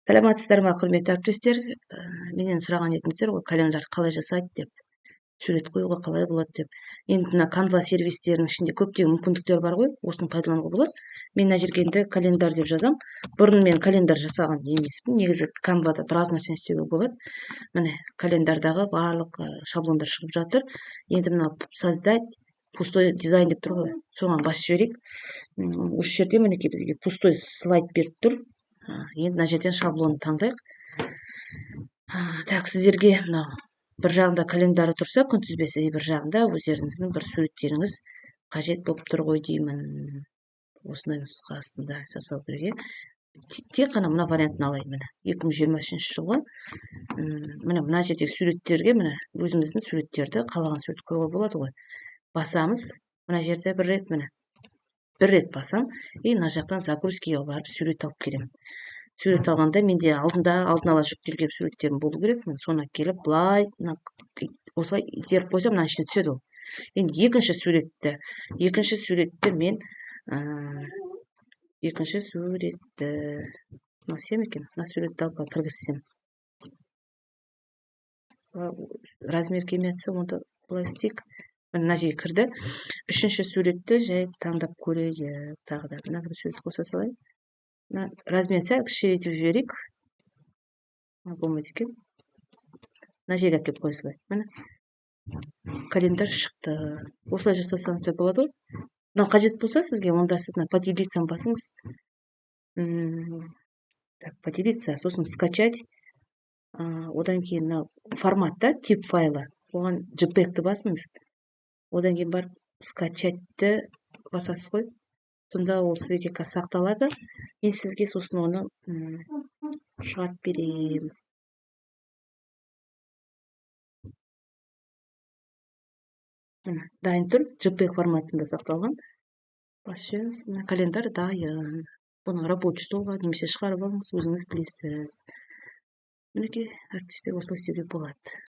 Саламатсыздар ма, құрметті әріптестер? Менен сұраған едіңіздер ғой, календарь қалай жасайды деп, сурет қоюға қалай болады деп. Енді мына Canva сервистерінің ішінде көптеген мүмкіндіктер бар ғой, осыны пайдалануға болады. Мен мына жерге енді календарь деп жазам. Бұрын мен календарь жасаған емеспін. Негізі Canva'да біраз нәрсені істеуге болады. Міне календарьдағы барлық шаблондар шығып жатыр. Енді мына создать пустой дизайн деп тұр ғой, соған басып жіберейік. Осы жерде мінекей бізге пустой слайд беріп тұр. Енді мына жерден шаблонды таңдайық. Так, сіздерге мынау бір жағында календарь тұрса, күнтізбесі, бір жағында өздеріңіздің бір суреттеріңіз қажет болып тұр ғой деймін. Осындай нұсқасында жасау керек. Тек қана мына вариантын алайын. Міне 2023 жылғы мына жердегі суреттерге міне өзіміздің суреттерді қалаған сурет қоюға болады ғой. Басамыз. Мына жерде бір рет басам, и мына жақтан загрузкиге барып сурет алып келем. Сурет алғанда менде алдын ала жүктелген суреттерім болу керек. Соны келіп былай осылай итеріп қойсам, мына ішіне түседі ол. Енді екінші суретті мен мынау сем екен, мына суретті алып кіргізсем. Размер келмей жатса, онда былай істейік. Мына жерге кірді. Үшінші суретті жай таңдап көрейік. Тағы да мына бір сурет қоса салайын. Размерін сәл кішірейтіп жіберейік. Болмайды екен. Мына жерге әкеліп қойсылай. Міне календарь шықты. Осылай жасасаңыздар болады ғой. Мынау қажет болса сізге, онда сіз поделиться басыңыз. Так, поделиться, сосын скачать. Одан кейін форматта тип файлы. Оған JPEG-ті басыңыз. Одан кейін барып скачатьты басасыз ғой. Сонда ол сізге сақталады. Мен сізге сосын оны шығарып берейін. Дайын тұр. JPEG форматында сақталған. Басшы, календарь дайын. Бұны рабочий столға немесе шығарып алыңыз, өзіңіз білесіз. Мінекей, әріптестер, осылай істеуге болады.